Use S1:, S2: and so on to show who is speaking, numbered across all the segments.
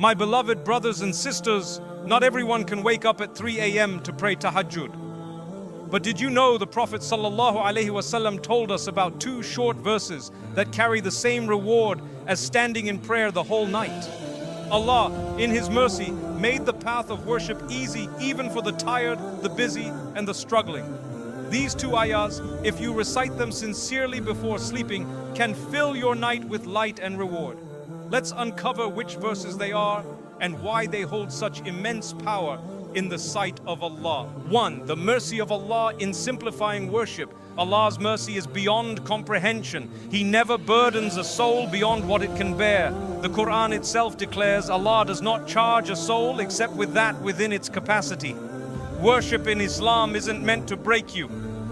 S1: My beloved brothers and sisters, not everyone can wake up at 3 a.m. to pray Tahajjud. But did you know the Prophet ﷺ told us about 2 short verses that carry the same reward as standing in prayer the whole night? Allah, in His mercy, made the path of worship easy even for the tired, the busy, and the struggling. These 2 ayahs, if you recite them sincerely before sleeping, can fill your night with light and reward. Let's uncover which verses they are and why they hold such immense power in the sight of Allah. 1. The mercy of Allah in simplifying worship. Allah's mercy is beyond comprehension. He never burdens a soul beyond what it can bear. The Qur'an itself declares Allah does not charge a soul except with that within its capacity. Worship in Islam isn't meant to break you.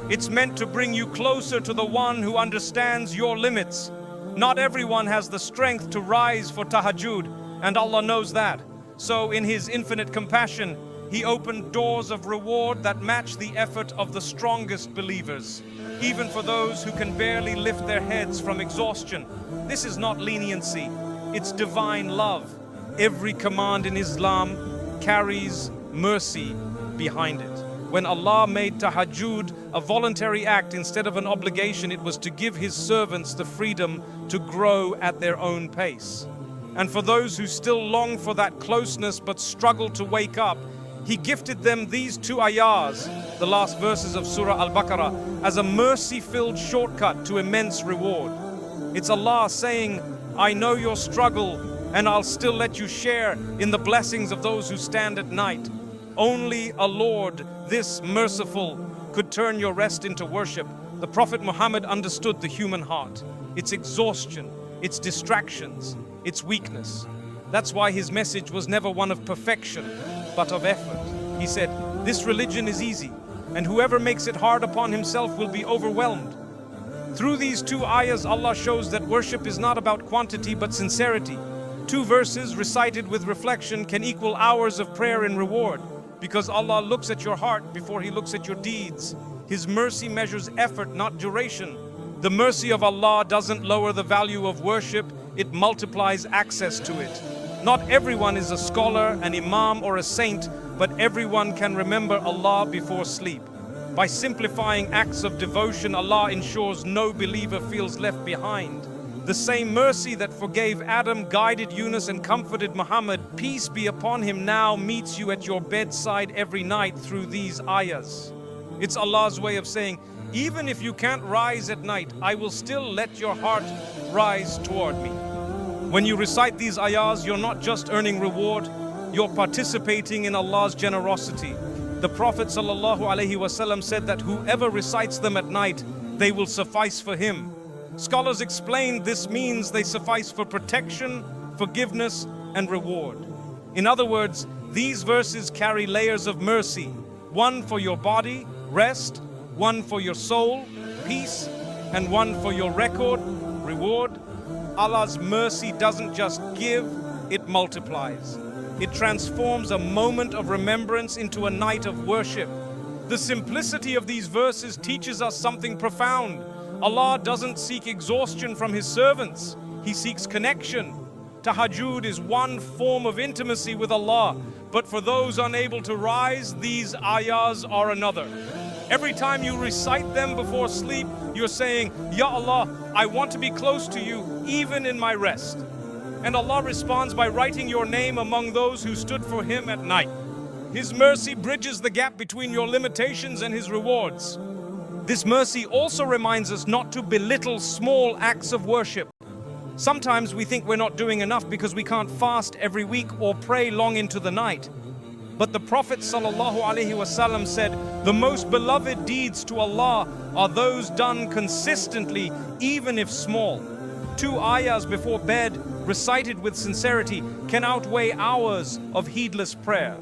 S1: It's meant to bring you closer to the one who understands your limits. Not everyone has the strength to rise for Tahajjud, and Allah knows that. So in His infinite compassion, He opened doors of reward that match the effort of the strongest believers, even for those who can barely lift their heads from exhaustion. This is not leniency, it's divine love. Every command in Islam carries mercy behind it. When Allah made Tahajjud a voluntary act instead of an obligation, it was to give His servants the freedom to grow at their own pace. And for those who still long for that closeness but struggle to wake up, He gifted them these 2 ayahs, the last verses of Surah Al-Baqarah, as a mercy-filled shortcut to immense reward. It's Allah saying, I know your struggle, and I'll still let you share in the blessings of those who stand at night. Only a Lord this merciful could turn your rest into worship. The Prophet Muhammad understood the human heart, its exhaustion, its distractions, its weakness. That's why his message was never one of perfection, but of effort. He said, this religion is easy, and whoever makes it hard upon himself will be overwhelmed. Through these 2 ayahs, Allah shows that worship is not about quantity but sincerity. 2 verses recited with reflection can equal hours of prayer in reward, because Allah looks at your heart before He looks at your deeds. His mercy measures effort, not duration. The mercy of Allah doesn't lower the value of worship, it multiplies access to it. Not everyone is a scholar, an imam, or a saint, but everyone can remember Allah before sleep. By simplifying acts of devotion, Allah ensures no believer feels left behind. The same mercy that forgave Adam, guided Yunus, and comforted Muhammad, peace be upon him, now meets you at your bedside every night through these ayahs. It's Allah's way of saying, even if you can't rise at night, I will still let your heart rise toward me. When you recite these ayahs, you're not just earning reward, you're participating in Allah's generosity. The Prophet ﷺ said that whoever recites them at night, they will suffice for him. Scholars explain this means they suffice for protection, forgiveness, and reward. In other words, these verses carry layers of mercy. One for your body, rest, one for your soul, peace, and one for your record, reward. Allah's mercy doesn't just give, it multiplies. It transforms a moment of remembrance into a night of worship. The simplicity of these verses teaches us something profound. Allah doesn't seek exhaustion from His servants, He seeks connection. Tahajjud is one form of intimacy with Allah, but for those unable to rise, these ayahs are another. Every time you recite them before sleep, you're saying, Ya Allah, I want to be close to you even in my rest. And Allah responds by writing your name among those who stood for Him at night. His mercy bridges the gap between your limitations and His rewards. This mercy also reminds us not to belittle small acts of worship. Sometimes we think we're not doing enough because we can't fast every week or pray long into the night. But the Prophet ﷺ said, the most beloved deeds to Allah are those done consistently, even if small. 2 ayahs before bed, recited with sincerity, can outweigh hours of heedless prayer.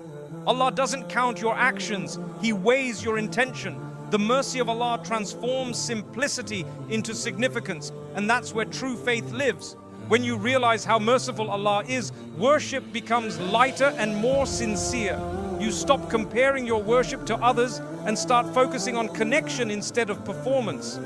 S1: Allah doesn't count your actions, He weighs your intention. The mercy of Allah transforms simplicity into significance, and that's where true faith lives. When you realize how merciful Allah is, worship becomes lighter and more sincere. You stop comparing your worship to others and start focusing on connection instead of performance.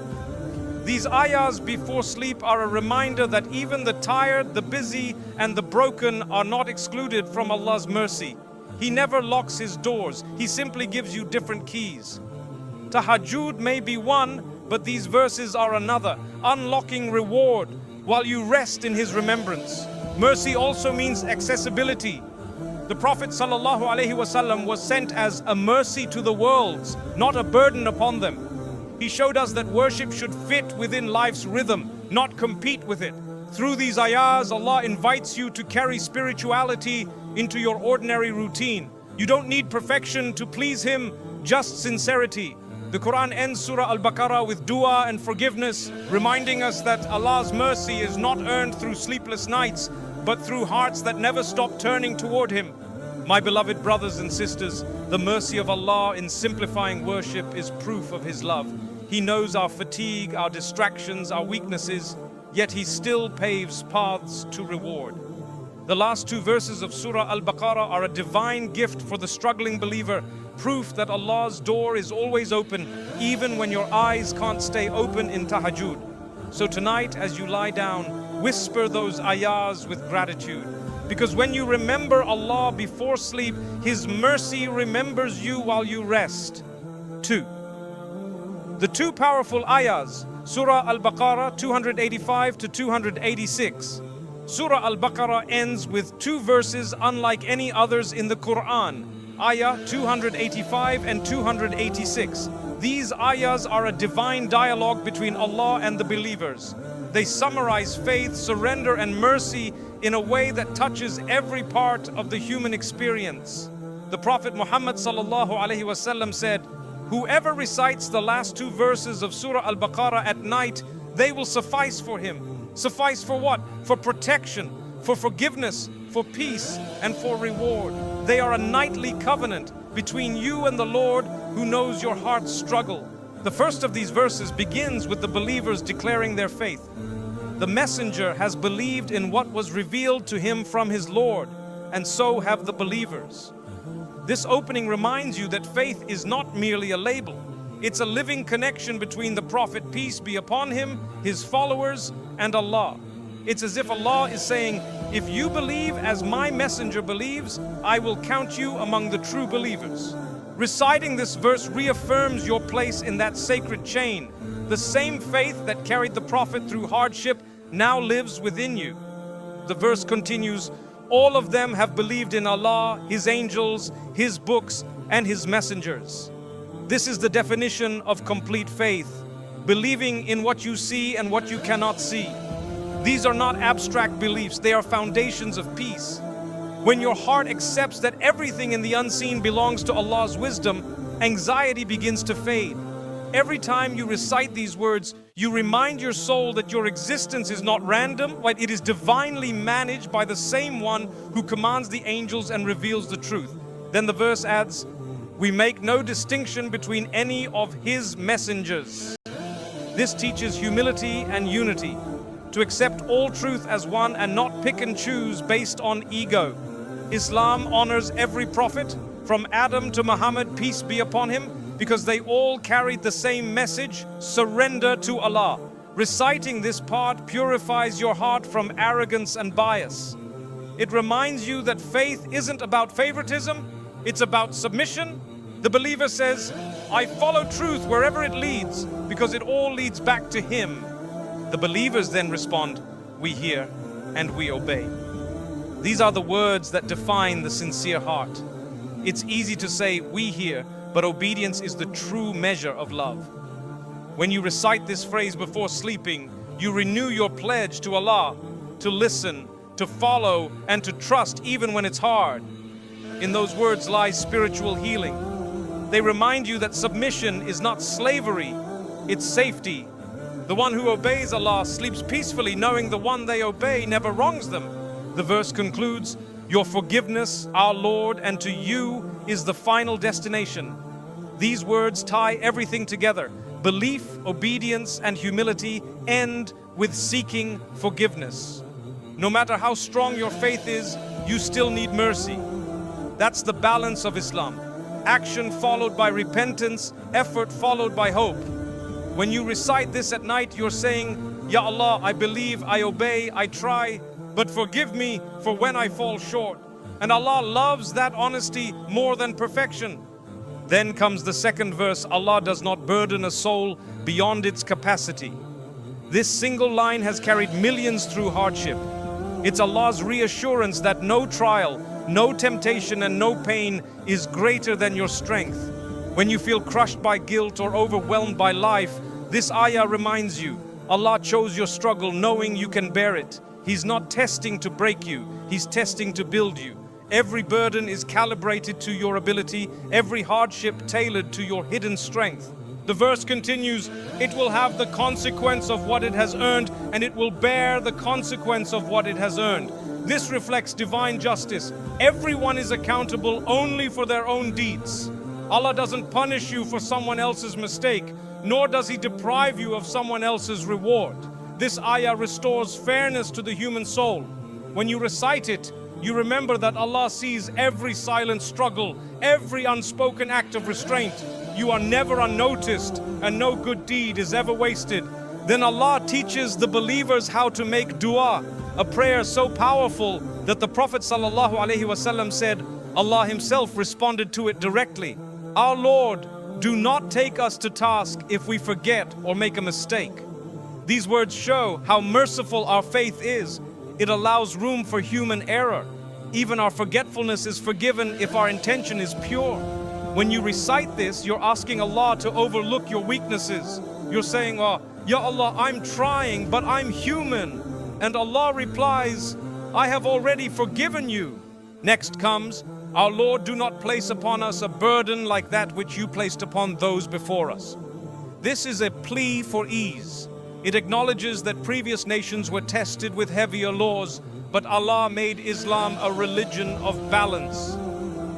S1: These ayahs before sleep are a reminder that even the tired, the busy, and the broken are not excluded from Allah's mercy. He never locks His doors. He simply gives you different keys. Tahajjud may be one, but these verses are another, unlocking reward while you rest in His remembrance. Mercy also means accessibility. The Prophet ﷺ was sent as a mercy to the worlds, not a burden upon them. He showed us that worship should fit within life's rhythm, not compete with it. Through these ayahs, Allah invites you to carry spirituality into your ordinary routine. You don't need perfection to please Him, just sincerity. The Qur'an ends Surah Al-Baqarah with dua and forgiveness, reminding us that Allah's mercy is not earned through sleepless nights, but through hearts that never stop turning toward Him. My beloved brothers and sisters, the mercy of Allah in simplifying worship is proof of His love. He knows our fatigue, our distractions, our weaknesses, yet He still paves paths to reward. The last two verses of Surah Al-Baqarah are a divine gift for the struggling believer, proof that Allah's door is always open, even when your eyes can't stay open in Tahajjud. So tonight, as you lie down, whisper those ayahs with gratitude. Because when you remember Allah before sleep, His mercy remembers you while you rest. 2. The two powerful ayahs, Surah Al-Baqarah 285 to 286. Surah Al-Baqarah ends with two verses unlike any others in the Qur'an, Ayah 285 and 286. These ayahs are a divine dialogue between Allah and the believers. They summarize faith, surrender, and mercy in a way that touches every part of the human experience. The Prophet Muhammad ﷺ said, "Whoever recites the last two verses of Surah Al-Baqarah at night, they will suffice for him." Suffice for what? For protection, for forgiveness, for peace, and for reward. They are a nightly covenant between you and the Lord who knows your heart's struggle. The first of these verses begins with the believers declaring their faith. The messenger has believed in what was revealed to him from his Lord, and so have the believers. This opening reminds you that faith is not merely a label. It's a living connection between the Prophet, peace be upon him, his followers, and Allah. It's as if Allah is saying, if you believe as my messenger believes, I will count you among the true believers. Reciting this verse reaffirms your place in that sacred chain. The same faith that carried the Prophet through hardship now lives within you. The verse continues, all of them have believed in Allah, His angels, His books, and His messengers. This is the definition of complete faith, believing in what you see and what you cannot see. These are not abstract beliefs, they are foundations of peace. When your heart accepts that everything in the unseen belongs to Allah's wisdom, anxiety begins to fade. Every time you recite these words, you remind your soul that your existence is not random, but it is divinely managed by the same one who commands the angels and reveals the truth. Then the verse adds, we make no distinction between any of His messengers. This teaches humility and unity, to accept all truth as one and not pick and choose based on ego. Islam honors every prophet, from Adam to Muhammad, peace be upon him, because they all carried the same message, surrender to Allah. Reciting this part purifies your heart from arrogance and bias. It reminds you that faith isn't about favoritism, it's about submission. The believer says, I follow truth wherever it leads, because it all leads back to Him. The believers then respond, we hear and we obey. These are the words that define the sincere heart. It's easy to say, we hear, but obedience is the true measure of love. When you recite this phrase before sleeping, you renew your pledge to Allah, to listen, to follow, and to trust even when it's hard. In those words lies spiritual healing. They remind you that submission is not slavery, it's safety. The one who obeys Allah sleeps peacefully, knowing the one they obey never wrongs them. The verse concludes, your forgiveness, our Lord, and to you is the final destination. These words tie everything together. Belief, obedience, and humility end with seeking forgiveness. No matter how strong your faith is, you still need mercy. That's the balance of Islam. Action followed by repentance, effort followed by hope. When you recite this at night, you're saying, Ya Allah, I believe, I obey, I try, but forgive me for when I fall short. And Allah loves that honesty more than perfection. Then comes the second verse, Allah does not burden a soul beyond its capacity. This single line has carried millions through hardship. It's Allah's reassurance that no trial, no temptation and no pain is greater than your strength. When you feel crushed by guilt or overwhelmed by life, this ayah reminds you, Allah chose your struggle knowing you can bear it. He's not testing to break you, He's testing to build you. Every burden is calibrated to your ability, every hardship tailored to your hidden strength. The verse continues, it will have the consequence of what it has earned, and it will bear the consequence of what it has earned. This reflects divine justice. Everyone is accountable only for their own deeds. Allah doesn't punish you for someone else's mistake, nor does He deprive you of someone else's reward. This ayah restores fairness to the human soul. When you recite it, you remember that Allah sees every silent struggle, every unspoken act of restraint. You are never unnoticed, and no good deed is ever wasted. Then Allah teaches the believers how to make dua, a prayer so powerful that the Prophet ﷺ said, Allah Himself responded to it directly. Our Lord, do not take us to task if we forget or make a mistake. These words show how merciful our faith is. It allows room for human error. Even our forgetfulness is forgiven if our intention is pure. When you recite this, you're asking Allah to overlook your weaknesses. You're saying, oh, Ya Allah, I'm trying, but I'm human. And Allah replies, I have already forgiven you. Next comes, our Lord, do not place upon us a burden like that which you placed upon those before us. This is a plea for ease. It acknowledges that previous nations were tested with heavier laws, but Allah made Islam a religion of balance.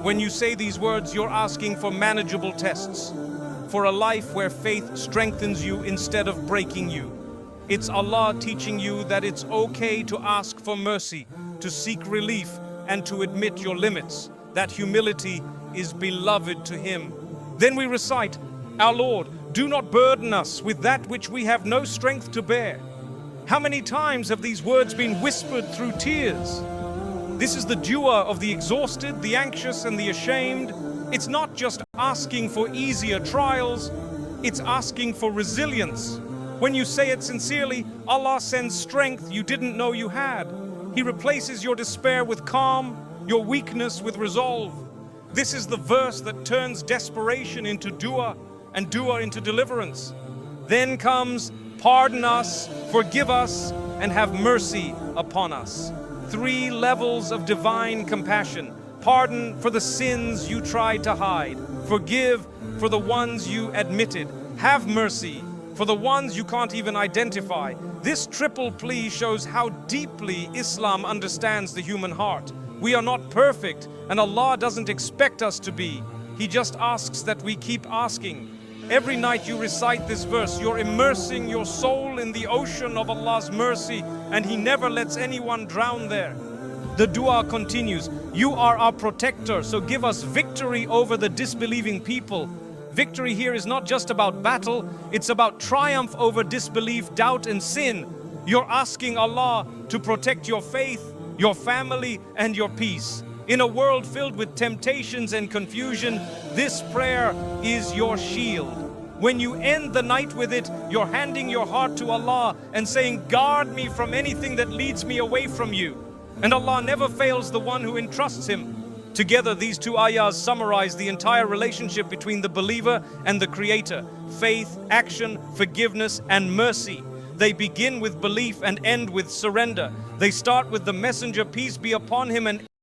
S1: When you say these words, you're asking for manageable tests, for a life where faith strengthens you instead of breaking you. It's Allah teaching you that it's okay to ask for mercy, to seek relief, and to admit your limits. That humility is beloved to Him. Then we recite, Our Lord, do not burden us with that which we have no strength to bear. How many times have these words been whispered through tears? This is the dua of the exhausted, the anxious, and the ashamed. It's not just asking for easier trials, it's asking for resilience. When you say it sincerely, Allah sends strength you didn't know you had. He replaces your despair with calm, your weakness with resolve. This is the verse that turns desperation into dua and dua into deliverance. Then comes, pardon us, forgive us, and have mercy upon us. 3 levels of divine compassion. Pardon for the sins you tried to hide. Forgive for the ones you admitted. Have mercy for the ones you can't even identify. This triple plea shows how deeply Islam understands the human heart. We are not perfect, and Allah doesn't expect us to be. He just asks that we keep asking. Every night you recite this verse, you're immersing your soul in the ocean of Allah's mercy, and He never lets anyone drown there. The dua continues, you are our protector, so give us victory over the disbelieving people. Victory here is not just about battle, it's about triumph over disbelief, doubt, and sin. You're asking Allah to protect your faith, your family, and your peace. In a world filled with temptations and confusion, this prayer is your shield. When you end the night with it, you're handing your heart to Allah and saying, guard me from anything that leads me away from you. And Allah never fails the one who entrusts Him. Together, these 2 ayahs summarize the entire relationship between the believer and the Creator. Faith, action, forgiveness, and mercy. They begin with belief and end with surrender. They start with the messenger, peace be upon him, and